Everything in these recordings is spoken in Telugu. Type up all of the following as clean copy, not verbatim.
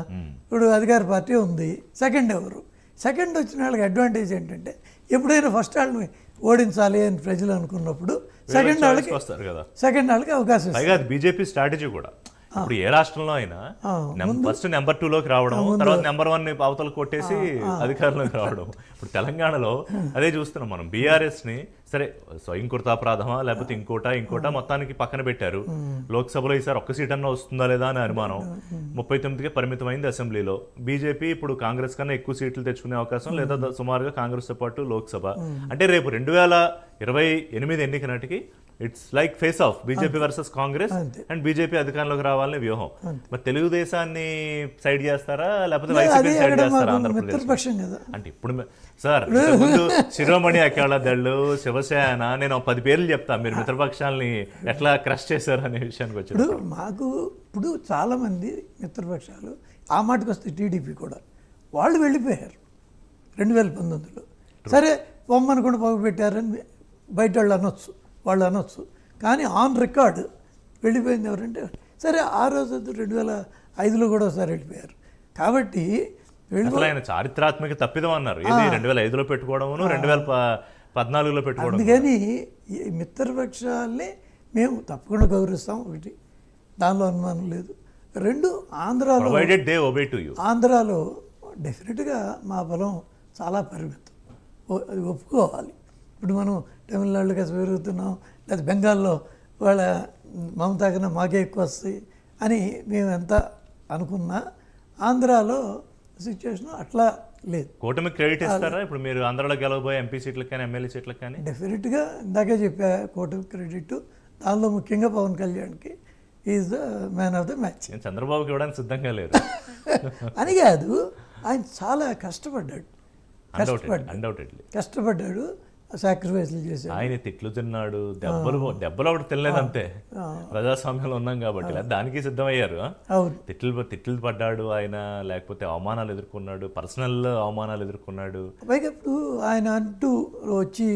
ఇప్పుడు అధికార పార్టీ ఉంది, సెకండ్ ఎవరు? సెకండ్ వచ్చిన వాళ్ళకి అడ్వాంటేజ్ ఏంటంటే ఎప్పుడైనా ఫస్ట్ వాళ్ళని ఓడించాలి అని ప్రజలు అనుకున్నప్పుడు సెకండ్ వాళ్ళకి అవకాశం ఇస్తుంది. బీజేపీ స్ట్రాటజీ కూడా ఇప్పుడు ఏ రాష్ట్రంలో అయినా ఫస్ట్ నెంబర్ 2లోకి రావడం, తర్వాత నెంబర్ 1 అవతల కొట్టేసి అధికారంలోకి రావడం. ఇప్పుడు తెలంగాణలో అదే చూస్తున్నాం మనం. బీఆర్ఎస్ ని సరే స్వయంకృతాపరాధమా లేకపోతే ఇంకోటా మొత్తానికి పక్కన పెట్టారు. లోక్సభలో ఈసారి ఒక్క సీట్ అన్నా వస్తుందా లేదా అని అనుమానం. 39కే పరిమితమైంది అసెంబ్లీలో. బీజేపీ ఇప్పుడు కాంగ్రెస్ కన్నా ఎక్కువ సీట్లు తెచ్చుకునే అవకాశం, లేదా సుమారుగా కాంగ్రెస్ తో పాటు లోక్సభ. అంటే రేపు 2028 ఎన్నిక నాటికి it's like face of BJP versus Congress and BJP అధికారంలోకి రావాలని వ్యూహం. మరి తెలుగుదేశాన్ని సైడ్ చేస్తారా లేకపోతే వైసీపీ సైడ్ చేస్తారా ఆంధ్రప్రదేశ్? అంటే ఇప్పుడు సార్ శిరోమణి అఖిల దళ్ళు, శివసేన, నేను 10 పేర్లు చెప్తా, మీరు మిత్రపక్షాలని ఎట్లా క్రష్ చేశారు అనే విషయానికి వచ్చి. మాకు ఇప్పుడు చాలామంది మిత్రపక్షాలు ఆ మాటకు వస్తే టీడీపీ కూడా వాళ్ళు వెళ్ళిపోయారు 2019లో. సరే పొమ్మనుకుండా పెట్టారని బయట వాళ్ళు అనొచ్చు, కానీ ఆన్ రికార్డు వెళ్ళిపోయింది ఎవరంటే సరే ఆ రోజు 2005లో కూడా ఒకసారి వెళ్ళిపోయారు. కాబట్టి ఆయన చారిత్రాత్మక తప్పిదం అన్నారు. 2005లో పెట్టుకోవడం, 2014లో పెట్టుకోవడం. అందుకని మిత్రపక్షాలని మేము తప్పకుండా గౌరవిస్తాం. ఒకటి, దానిలో అనుమానం లేదు. 2, ఆంధ్రాలో డెఫినెట్గా మా బలం చాలా పరిమితం, అది ఒప్పుకోవాలి. ఇప్పుడు మనం తమిళనాడులో కాస్త పెరుగుతున్నాం, లేదా బెంగాల్లో వాళ్ళ మమతా కన్నా మాకే ఎక్కువ వస్తాయి అని మేము ఎంత అనుకున్నా ఆంధ్రాలో సిచ్యువేషన్ అట్లా లేదు. కూటమి క్రెడిట్ ఇస్తారా ఇప్పుడు మీరు ఆంధ్రాలో గెలవబోయే ఎంపీ సీట్లకు కానీ ఎమ్మెల్యే సీట్లకు కానీ? డెఫినెట్గా ఇందాకే చెప్పా, కూటమి క్రెడిట్. దానిలో ముఖ్యంగా పవన్ కళ్యాణ్కి is the man of the match. చంద్రబాబుకి ఇవ్వడానికి సిద్ధంగా లేరు అని కాదు, ఆయన చాలా కష్టపడ్డాడు, సాక్రిఫైస్లు చేశాడు. ఆయన తిట్లు తిన్నాడు, దెబ్బలు ఒకటి తినలేదు అంతే. ప్రజాస్వామ్యంలో ఉన్నాం కాబట్టి దానికి సిద్ధమయ్యారు. తిట్లు పడ్డాడు ఆయన, లేకపోతే అవమానాలు ఎదుర్కొన్నాడు, పర్సనల్ అవమానాలు ఎదుర్కొన్నాడు. పైగా ఇప్పుడు ఆయన అంటూ వచ్చి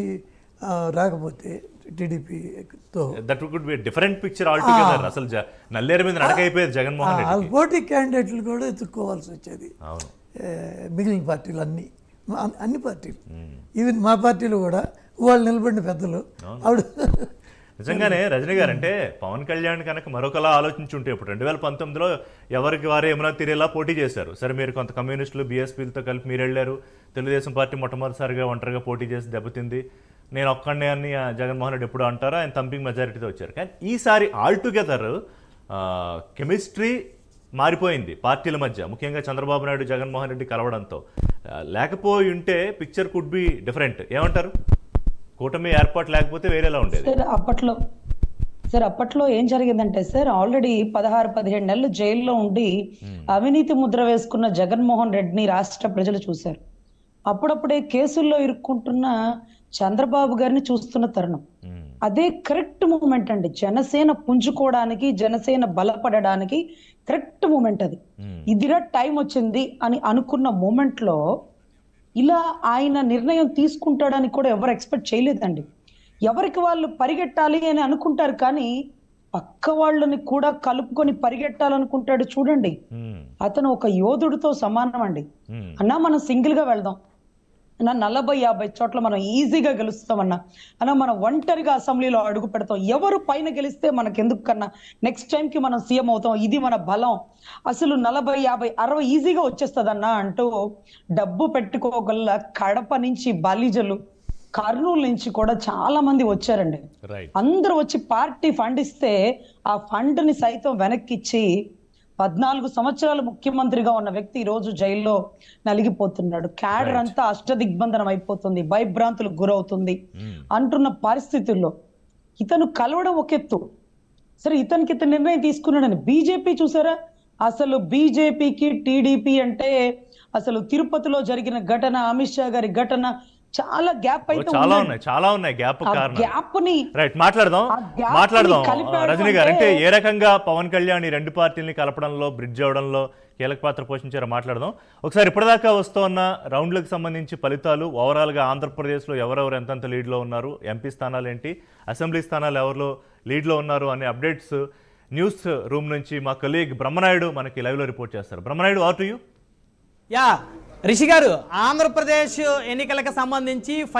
రాకపోతే టీడీపీతో that could be different picture all together. అసలు నల్లేరు మీద నడకైపోయేది జగన్మోహన్ రెడ్డి. పోటీ క్యాండిడేట్లు కూడా ఎత్తుక్కోవాల్సి వచ్చేది. మిగిలిన పార్టీలు అన్ని పార్టీలు, ఈవెన్ మా పార్టీలో కూడా వాళ్ళు నిలబడిన పెద్దలు. ఆవిడ నిజంగానే రజనీ గారు అంటే పవన్ కళ్యాణ్ కనుక మరొకలా ఆలోచించుంటే ఇప్పుడు 2019లో ఎవరికి వారే ఏమైనా తీరేలా పోటీ చేశారు. సరే మీరు కొంత కమ్యూనిస్టులు బీఎస్పీలతో కలిపి మీరు వెళ్ళారు. తెలుగుదేశం పార్టీ మొట్టమొదటిసారిగా ఒంటరిగా పోటీ చేసి దెబ్బతింది. నేను ఒక్కడే అని జగన్మోహన్ రెడ్డి ఎప్పుడు అంటారో ఆయన తంపింగ్ మెజారిటీతో వచ్చారు. కానీ ఈసారి ఆల్ టుగెదర్ కెమిస్ట్రీ మారిపోయింది పార్టీల మధ్య, ముఖ్యంగా చంద్రబాబు నాయుడు జగన్మోహన్ రెడ్డి కలవడంతో. లేకపోయి ఉంటే పిక్చర్ కుడ్ బి డిఫరెంట్. ఏమంటారు? కూటమి ఏర్పాటు లేకపోతే వేరేలా ఉండేది. అప్పట్లో ఏం జరిగిందంటే సార్, ఆల్రెడీ 16-17 నెలలు జైల్లో ఉండి అవినీతి ముద్ర వేసుకున్న జగన్మోహన్ రెడ్డిని రాష్ట్ర ప్రజలు చూశారు. అప్పుడప్పుడే కేసుల్లో ఇరుక్కుంటున్న చంద్రబాబు గారిని చూస్తున్న తరుణం. అదే కరెక్ట్ మూమెంట్ అండి, జనసేన పుంజుకోవడానికి, జనసేన బలపడడానికి కరెక్ట్ మూమెంట్ అది. ఇదిరా టైం వచ్చింది అని అనుకున్న మూమెంట్ లో ఇలా ఆయన నిర్ణయం తీసుకుంటాడని కూడా ఎవరు ఎక్స్పెక్ట్ చేయలేదండి. ఎవరికి వాళ్ళు పరిగెట్టాలి అని అనుకుంటారు, కానీ పక్క వాళ్ళని కూడా కలుపుకొని పరిగెట్టాలనుకుంటాడు. చూడండి, అతను ఒక యోధుడితో సమానం అండి. అన్నా మనం సింగిల్ గా వెళ్దాం అన్నా, 40-50 చోట్ల మనం ఈజీగా గెలుస్తామన్నా, అన్నా మనం ఒంటరిగా అసెంబ్లీలో అడుగు పెడతాం, ఎవరు పైన గెలిస్తే మనకెందుకు కన్నా, నెక్స్ట్ టైంకి మనం సీఎం అవుతాం, ఇది మన బలం, అసలు 40-50-60 ఈజీగా వచ్చేస్తుందన్నా అంటూ డబ్బు పెట్టుకోగల కడప నుంచి బలిజలు, కర్నూలు నుంచి కూడా చాలా మంది వచ్చారండి. అందరూ వచ్చి పార్టీ ఫండ్ ఇస్తే ఆ ఫండ్ ని సైతం వెనక్కిచ్చి 14 సంవత్సరాలు ముఖ్యమంత్రిగా ఉన్న వ్యక్తి ఈ రోజు జైల్లో నలిగిపోతున్నాడు. క్యాడర్ అంతా అష్టదిగ్బంధనం అయిపోతుంది, భయభ్రాంతులకు గురవుతుంది అంటున్న పరిస్థితుల్లో ఇతను కలవడం ఒక ఎత్తు. సరే, ఇతనికి ఇతను నిర్ణయం తీసుకున్నాడని బీజేపీ చూసారా? అసలు బీజేపీకి టీడీపీ అంటే అసలు తిరుపతిలో జరిగిన ఘటన, అమిత్ షా గారి ఘటన, చాలా గ్యాప్ అయితే చాలా ఉన్నాయి. గ్యాప్ ని మాట్లాడదాం రజనీ గారు. అంటే ఏ రకంగా పవన్ కళ్యాణ్ ఈ రెండు పార్టీలని కలపడంలో, బ్రిడ్జ్ అవడంలో కీలక పాత్ర పోషించారో మాట్లాడదాం. ఒకసారి ఇప్పటిదాకా వస్తున్న రౌండ్లకు సంబంధించి ఫలితాలు, ఓవరాల్గా ఆంధ్రప్రదేశ్లో ఎవరెవరు ఎంతెంత లీడ్లో ఉన్నారు, ఎంపీ స్థానాలు ఏంటి, అసెంబ్లీ స్థానాలు ఎవరిలో లీడ్లో ఉన్నారు అనే అప్డేట్స్ న్యూస్ రూమ్ నుంచి మా కొలీగ్ బ్రహ్మనాయుడు మనకి లైవ్లో రిపోర్ట్ చేస్తారు. Brahmanaidu, over to you. Rishi garu, Andhra Pradesh ఎన్నికలకు సంబంధించి